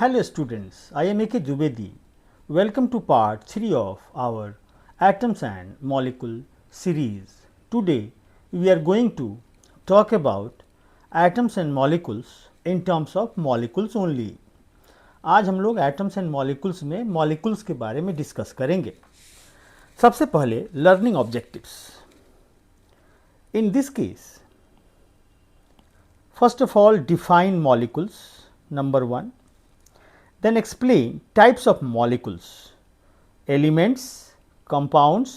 Hello students, I am A.K. Dwivedi. Welcome to part 3 of our Atoms and Molecule series. Today we are going to talk about atoms and molecules in terms of molecules only. आज हम लोग atoms and molecules में molecules के बारे में discuss करेंगे. सबसे पहले learning objectives. In this case, first of all define molecules, number 1. Then explain types of molecules, elements, compounds,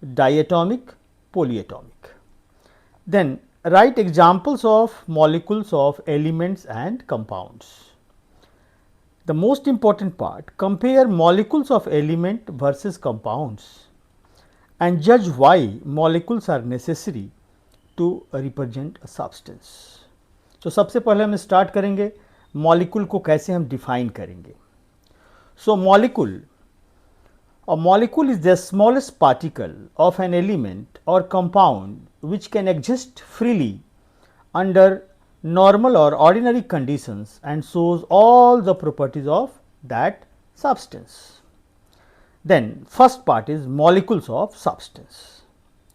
diatomic, polyatomic. Then write examples of molecules of elements and compounds. The most important part, compare molecules of element versus compounds and judge why molecules are necessary to represent a substance. तो सबसे पहले हम start करेंगे molecule को कैसे हम define करेंगे. So molecule is the smallest particle of an element or compound which can exist freely under normal or ordinary conditions and shows all the properties of that substance. Then first part is molecules of substance.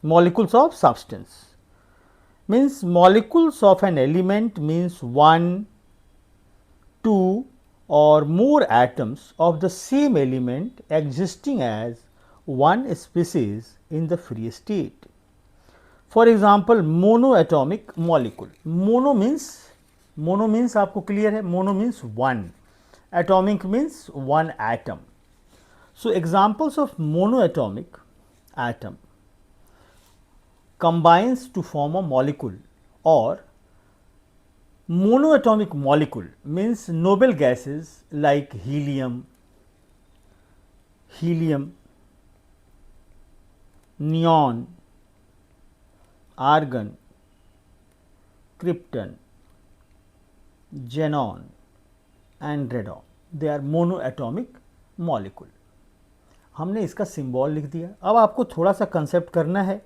Molecules of substance means molecules of an element means 1, 2 or more atoms of the same element existing as one species in the free state. For example, monoatomic molecule. Mono means आपको clear है, mono means one, atomic means one atom. So examples of monoatomic atom combines to form a molecule, or monoatomic molecule means noble gases like helium, neon, argon, krypton, xenon and radon. They are monoatomic molecule. हमने इसका symbol लिख दिया. अब आपको थोड़ा सा concept करना है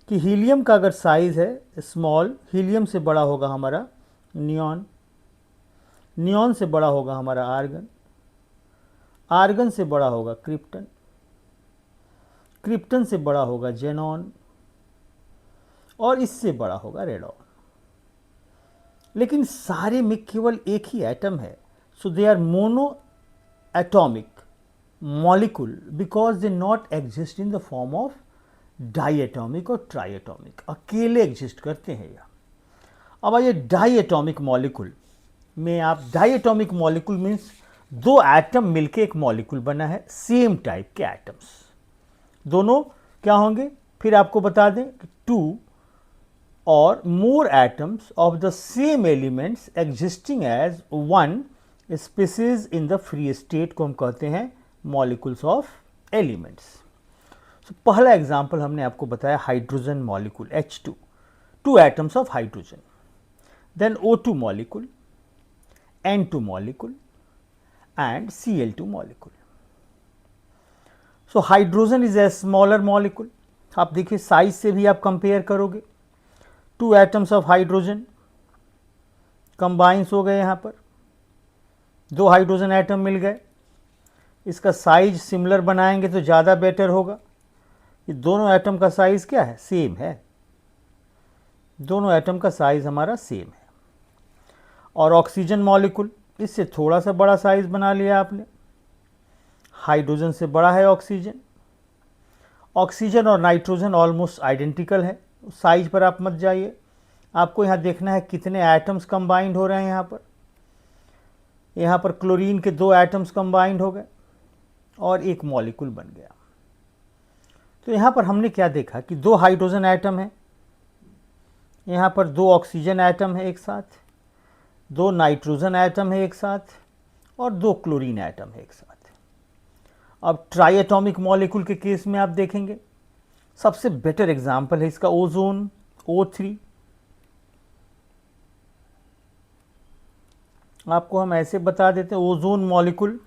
कि हीलियम का अगर साइज है स्मॉल, हीलियम से बड़ा होगा हमारा नियॉन, नियॉन से बड़ा होगा हमारा आर्गन, आर्गन से बड़ा होगा क्रिप्टन, क्रिप्टन से बड़ा होगा जेनॉन और इससे बड़ा होगा रेडॉन. लेकिन सारे में केवल एक ही एटम है. So they are mono atomic molecule because they not exist in the form of diatomic or triatomic. अकेले एग्जिस्ट करते हैं या. अब आइए डाईएटॉमिक मॉलिक्यूल में. आप डाईएटॉमिक मॉलिक्यूल मीन्स दो एटम मिलके एक मॉलिक्यूल बना है, सेम टाइप के एटम्स. दोनों क्या होंगे फिर आपको बता दें कि 2 or more atoms of the same elements existing as one species in the free state को हम कहते हैं molecules of elements. So, पहला एग्जाम्पल हमने आपको बताया hydrogen molecule H2, 2 atoms of hydrogen, then O2 molecule, N2 molecule and Cl2 molecule. So, hydrogen is a smaller molecule. आप देखिए साइज से भी आप कंपेयर करोगे, 2 atoms of हाइड्रोजन कंबाइंस हो गए, यहाँ पर 2 हाइड्रोजन एटम मिल गए. इसका साइज सिमिलर बनाएंगे तो ज़्यादा बेटर होगा. ये दोनों एटम का साइज क्या है, सेम है. दोनों एटम का साइज हमारा सेम है. और ऑक्सीजन मॉलिक्यूल, इससे थोड़ा सा बड़ा साइज बना लिया आपने. हाइड्रोजन से बड़ा है ऑक्सीजन. ऑक्सीजन और नाइट्रोजन ऑलमोस्ट आइडेंटिकल है. साइज पर आप मत जाइए, आपको यहाँ देखना है कितने एटम्स कंबाइंड हो रहे हैं. यहाँ पर क्लोरीन के 2 एटम्स कंबाइंड हो गए और एक मॉलिक्यूल बन गया. तो यहाँ पर हमने क्या देखा कि 2 हाइड्रोजन एटम है, यहाँ पर 2 ऑक्सीजन एटम है एक साथ, 2 नाइट्रोजन एटम है एक साथ और 2 क्लोरीन एटम है एक साथ. अब ट्राईएटॉमिक मॉलिक्यूल के केस में आप देखेंगे सबसे बेटर एग्जाम्पल है इसका ओजोन O3. आपको हम ऐसे बता देते हैं ओजोन मॉलिक्यूल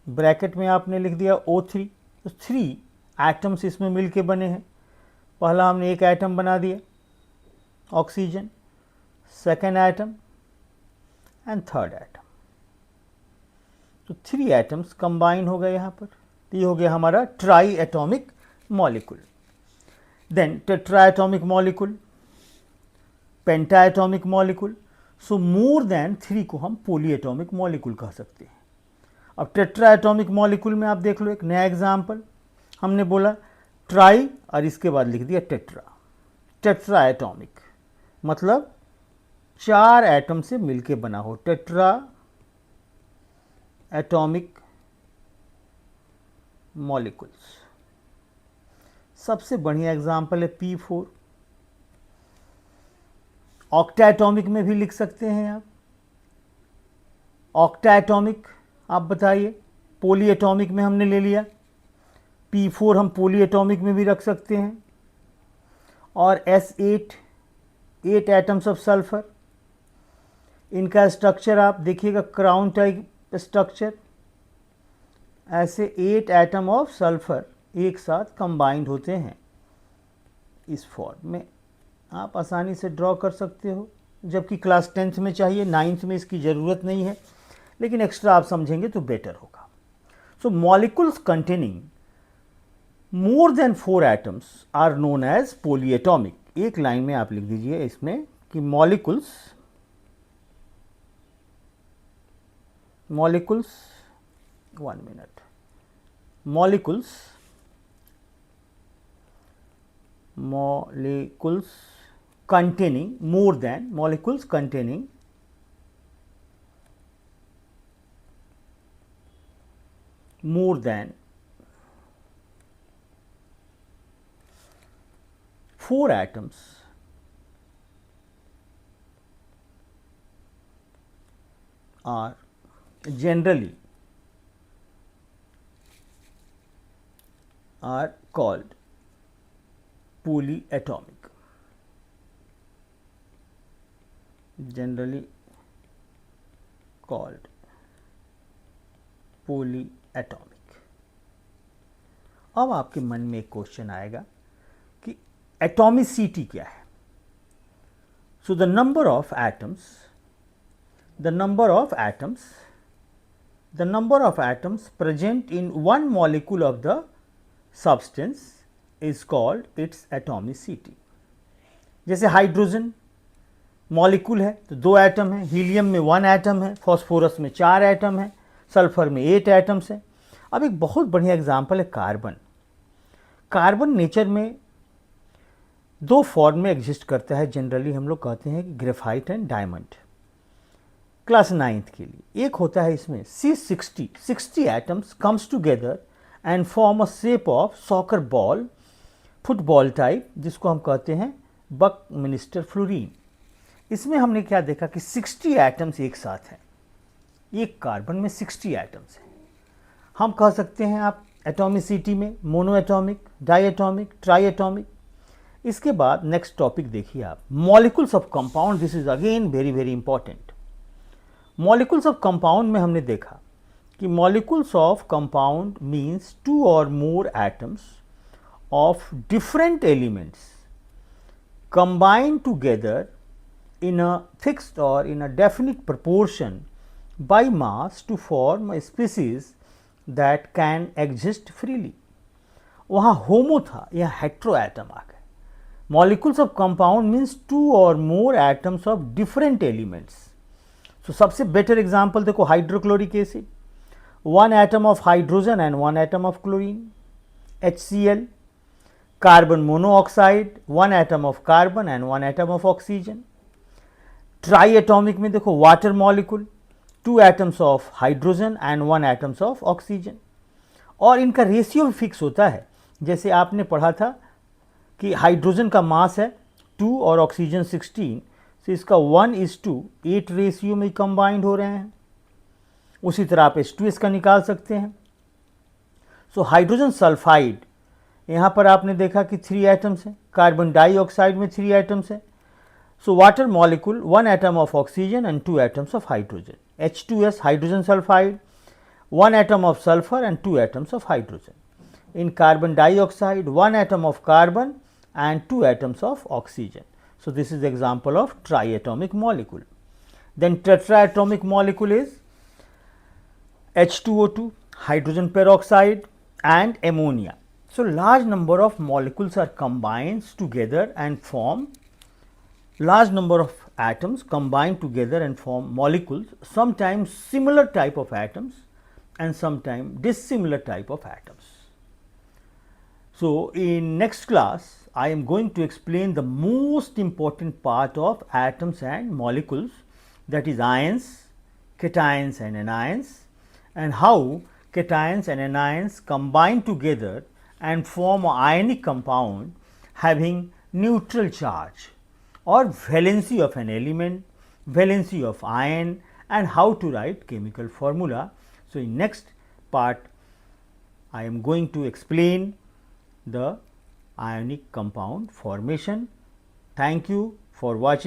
ब्रैकेट में आपने लिख दिया O3. तो 3 एटम्स इसमें मिलके बने हैं. पहला हमने एक एटम बना दिया oxygen, second atom and third atom. तो 3 एटम्स कंबाइन हो गए यहाँ पर। तो ये हो गया हमारा tri atomic molecule. Then tetra atomic molecule, penta atomic molecule. So more than 3 को हम पॉली एटॉमिक मॉलिक्यूल कह सकते हैं। अब टेट्रा एटॉमिक मॉलिक्यूल में आप देख लो एक नया एग्जाम्पल, हमने बोला ट्राई और इसके बाद लिख दिया टेट्रा। टेट्रा एटॉमिक मतलब 4 एटम से मिलके बना हो, टेट्रा एटॉमिक मॉलिक्यूल्स। सबसे बढ़िया एग्जाम्पल है P4। ऑक्टा एटॉमिक में भी लिख सकते हैं आप। ऑक्टा एटॉमिक आप बताइए, पॉली एटॉमिक में हमने ले लिया, P4 हम पॉली एटॉमिक में भी रख सकते हैं। और S8, 8 एटम्स ऑफ सल्फर। इनका स्ट्रक्चर आप देखिएगा क्राउन टाइप स्ट्रक्चर। ऐसे 8 एटम ऑफ सल्फर एक साथ कंबाइंड होते हैं इस फॉर्म में। आप आसानी से ड्रॉ कर सकते हो, जबकि क्लास 10th में चाहिए, 9th में इसकी ज़रूरत नहीं है, लेकिन एक्स्ट्रा आप समझेंगे तो बेटर होगा। So molecules containing more than 4 atoms are known as polyatomic. एक लाइन में आप लिख दीजिए इसमें कि molecules 1 minute, molecules containing more than, molecules containing more than 4 atoms are generally called polyatomic, generally called polyatomic। अब आपके मन में एक क्वेश्चन आएगा कि एटॉमिसिटी क्या है। So the number of atoms present in one molecule of the substance is called its atomicity। जैसे हाइड्रोजन मॉलिक्यूल है तो 2 एटम है, हीलियम में 1 एटम है, फॉस्फोरस में 4 एटम है, सल्फर में 8 एटम्स है। अब एक बहुत बढ़िया एग्जाम्पल है कार्बन। कार्बन नेचर में 2 फॉर्म में एग्जिस्ट करता है, जनरली हम लोग कहते हैं कि graphite and diamond. Class 9th के लिए एक होता है इसमें C60, 60 atoms comes together and form a shape of soccer ball, football type, जिसको हम कहते हैं बकमिनिस्टर फ्लोरीन। इसमें हमने क्या देखा कि 60 एटम्स एक साथ हैं। एक कार्बन में 60 एटम्स हैं। हम कह सकते हैं आप एटॉमिसिटी में monoatomic, diatomic, triatomic. इसके बाद नेक्स्ट टॉपिक देखिए आप, molecules of compound. This is again very very important. Molecules of compound में हमने देखा कि molecules of compound means 2 or more atoms of different elements combined together in a fixed or in a definite proportion by mass to form a species that can exist freely। वहाँ होमो था, यहाँ hetero atom आ गए। Molecules of compound means 2 or more atoms of different elements। तो सबसे better example देखो, hydrochloric acid, 1 atom of hydrogen and 1 atom of chlorine, HCl। Carbon monoxide, 1 atom of carbon and 1 atom of oxygen। Try atomic में देखो, water molecule, 2 atoms of hydrogen and 1 atoms of oxygen. और इनका ratio भी fix होता है। जैसे आपने पढ़ा था कि हाइड्रोजन का मास है 2 और ऑक्सीजन 16, तो इसका 1:8 रेशियो में कंबाइंड हो रहे हैं। उसी तरह आप H2S का निकाल सकते हैं। सो हाइड्रोजन सल्फाइड, यहाँ पर आपने देखा कि 3 एटम्स हैं, कार्बन डाइऑक्साइड में 3 एटम्स हैं। So water molecule, 1 atom of oxygen and 2 atoms of hydrogen। H2S hydrogen sulphide, 1 atom of sulfur and 2 atoms of hydrogen। In carbon dioxide, 1 atom of carbon and 2 atoms of oxygen। So, this is the example of triatomic molecule. Then tetraatomic molecule is H2O2, hydrogen peroxide and ammonia. So, large number of molecules are combined together and form large number of atoms combine together and form molecules, sometimes similar type of atoms and sometimes dissimilar type of atoms. So, in next class I am going to explain the most important part of atoms and molecules, that is ions, cations and anions, and how cations and anions combine together and form an ionic compound having neutral charge or valency of an element, valency of ion, and how to write chemical formula. So, in next part I am going to explain the ionic compound formation. Thank you for watching.